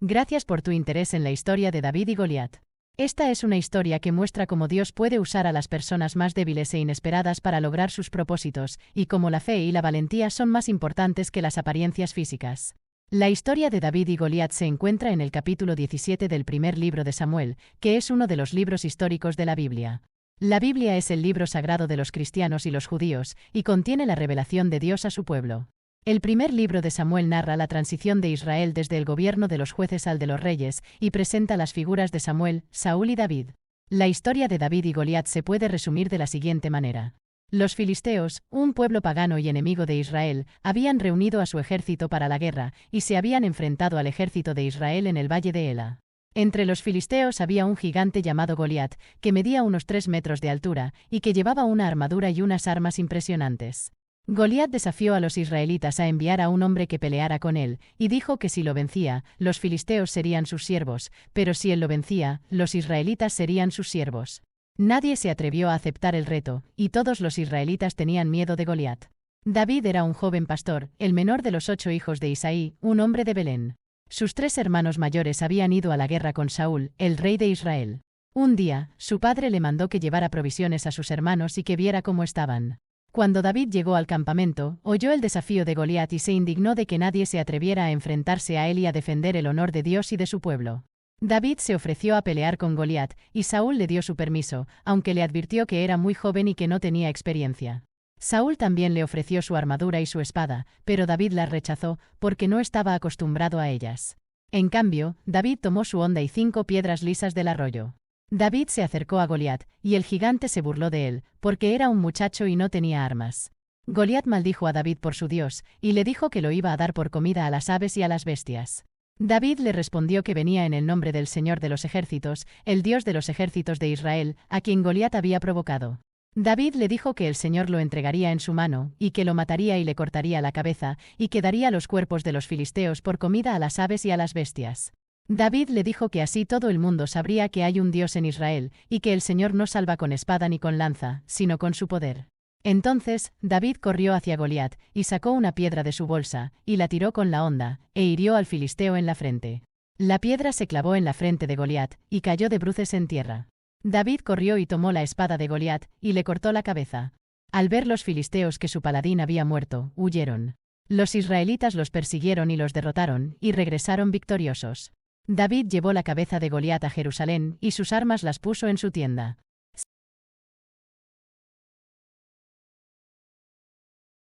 Gracias por tu interés en la historia de David y Goliat. Esta es una historia que muestra cómo Dios puede usar a las personas más débiles e inesperadas para lograr sus propósitos, y cómo la fe y la valentía son más importantes que las apariencias físicas. La historia de David y Goliat se encuentra en el capítulo 17 del primer libro de Samuel, que es uno de los libros históricos de la Biblia. La Biblia es el libro sagrado de los cristianos y los judíos, y contiene la revelación de Dios a su pueblo. El primer libro de Samuel narra la transición de Israel desde el gobierno de los jueces al de los reyes, y presenta las figuras de Samuel, Saúl y David. La historia de David y Goliat se puede resumir de la siguiente manera. Los filisteos, un pueblo pagano y enemigo de Israel, habían reunido a su ejército para la guerra, y se habían enfrentado al ejército de Israel en el valle de Ela. Entre los filisteos había un gigante llamado Goliat, que medía unos 3 metros de altura, y que llevaba una armadura y unas armas impresionantes. Goliat desafió a los israelitas a enviar a un hombre que peleara con él, y dijo que si lo vencía, los filisteos serían sus siervos, pero si él lo vencía, los israelitas serían sus siervos. Nadie se atrevió a aceptar el reto, y todos los israelitas tenían miedo de Goliat. David era un joven pastor, el menor de los 8 hijos de Isaí, un hombre de Belén. Sus 3 hermanos mayores habían ido a la guerra con Saúl, el rey de Israel. Un día, su padre le mandó que llevara provisiones a sus hermanos y que viera cómo estaban. Cuando David llegó al campamento, oyó el desafío de Goliat y se indignó de que nadie se atreviera a enfrentarse a él y a defender el honor de Dios y de su pueblo. David se ofreció a pelear con Goliat, y Saúl le dio su permiso, aunque le advirtió que era muy joven y que no tenía experiencia. Saúl también le ofreció su armadura y su espada, pero David las rechazó, porque no estaba acostumbrado a ellas. En cambio, David tomó su honda y 5 piedras lisas del arroyo. David se acercó a Goliat, y el gigante se burló de él, porque era un muchacho y no tenía armas. Goliat maldijo a David por su Dios, y le dijo que lo iba a dar por comida a las aves y a las bestias. David le respondió que venía en el nombre del Señor de los ejércitos, el Dios de los ejércitos de Israel, a quien Goliat había provocado. David le dijo que el Señor lo entregaría en su mano, y que lo mataría y le cortaría la cabeza, y que daría los cuerpos de los filisteos por comida a las aves y a las bestias. David le dijo que así todo el mundo sabría que hay un Dios en Israel, y que el Señor no salva con espada ni con lanza, sino con su poder. Entonces, David corrió hacia Goliat, y sacó una piedra de su bolsa, y la tiró con la honda, e hirió al filisteo en la frente. La piedra se clavó en la frente de Goliat, y cayó de bruces en tierra. David corrió y tomó la espada de Goliat, y le cortó la cabeza. Al ver los filisteos que su paladín había muerto, huyeron. Los israelitas los persiguieron y los derrotaron, y regresaron victoriosos. David llevó la cabeza de Goliat a Jerusalén, y sus armas las puso en su tienda.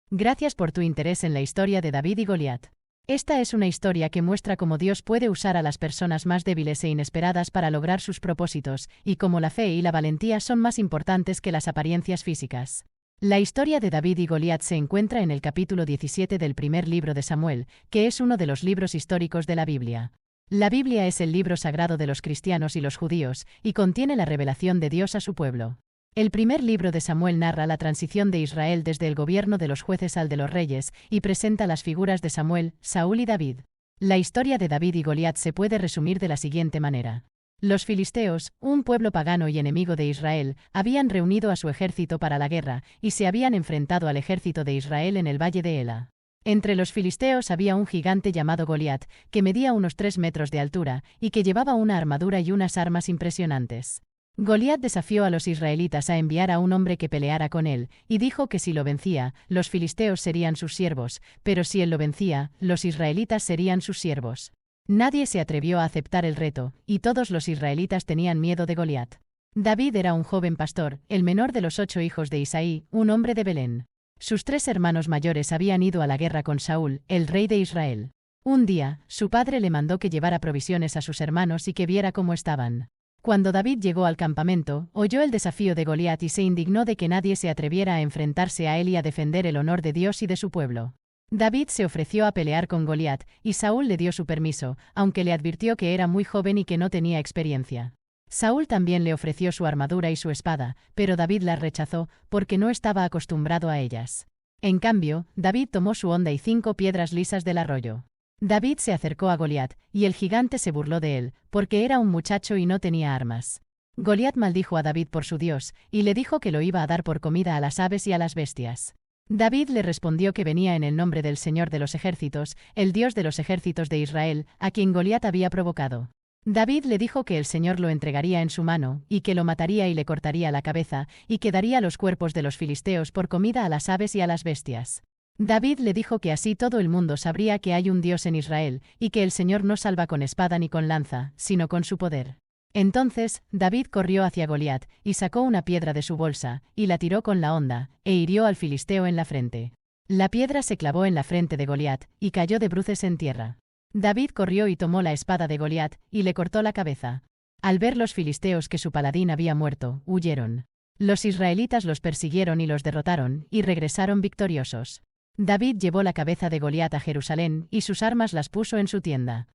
Gracias por tu interés en la historia de David y Goliat. Esta es una historia que muestra cómo Dios puede usar a las personas más débiles e inesperadas para lograr sus propósitos, y cómo la fe y la valentía son más importantes que las apariencias físicas. La historia de David y Goliat se encuentra en el capítulo 17 del primer libro de Samuel, que es uno de los libros históricos de la Biblia. La Biblia es el libro sagrado de los cristianos y los judíos, y contiene la revelación de Dios a su pueblo. El primer libro de Samuel narra la transición de Israel desde el gobierno de los jueces al de los reyes, y presenta las figuras de Samuel, Saúl y David. La historia de David y Goliat se puede resumir de la siguiente manera. Los filisteos, un pueblo pagano y enemigo de Israel, habían reunido a su ejército para la guerra, y se habían enfrentado al ejército de Israel en el valle de Ela. Entre los filisteos había un gigante llamado Goliat, que medía unos 3 metros de altura, y que llevaba una armadura y unas armas impresionantes. Goliat desafió a los israelitas a enviar a un hombre que peleara con él, y dijo que si lo vencía, los filisteos serían sus siervos, pero si él lo vencía, los israelitas serían sus siervos. Nadie se atrevió a aceptar el reto, y todos los israelitas tenían miedo de Goliat. David era un joven pastor, el menor de los 8 hijos de Isaí, un hombre de Belén. Sus 3 hermanos mayores habían ido a la guerra con Saúl, el rey de Israel. Un día, su padre le mandó que llevara provisiones a sus hermanos y que viera cómo estaban. Cuando David llegó al campamento, oyó el desafío de Goliat y se indignó de que nadie se atreviera a enfrentarse a él y a defender el honor de Dios y de su pueblo. David se ofreció a pelear con Goliat, y Saúl le dio su permiso, aunque le advirtió que era muy joven y que no tenía experiencia. Saúl también le ofreció su armadura y su espada, pero David las rechazó, porque no estaba acostumbrado a ellas. En cambio, David tomó su honda y 5 piedras lisas del arroyo. David se acercó a Goliat, y el gigante se burló de él, porque era un muchacho y no tenía armas. Goliat maldijo a David por su Dios, y le dijo que lo iba a dar por comida a las aves y a las bestias. David le respondió que venía en el nombre del Señor de los ejércitos, el Dios de los ejércitos de Israel, a quien Goliat había provocado. David le dijo que el Señor lo entregaría en su mano, y que lo mataría y le cortaría la cabeza, y que daría los cuerpos de los filisteos por comida a las aves y a las bestias. David le dijo que así todo el mundo sabría que hay un Dios en Israel, y que el Señor no salva con espada ni con lanza, sino con su poder. Entonces, David corrió hacia Goliat, y sacó una piedra de su bolsa, y la tiró con la honda, e hirió al filisteo en la frente. La piedra se clavó en la frente de Goliat, y cayó de bruces en tierra. David corrió y tomó la espada de Goliat, y le cortó la cabeza. Al ver los filisteos que su paladín había muerto, huyeron. Los israelitas los persiguieron y los derrotaron, y regresaron victoriosos. David llevó la cabeza de Goliat a Jerusalén, y sus armas las puso en su tienda.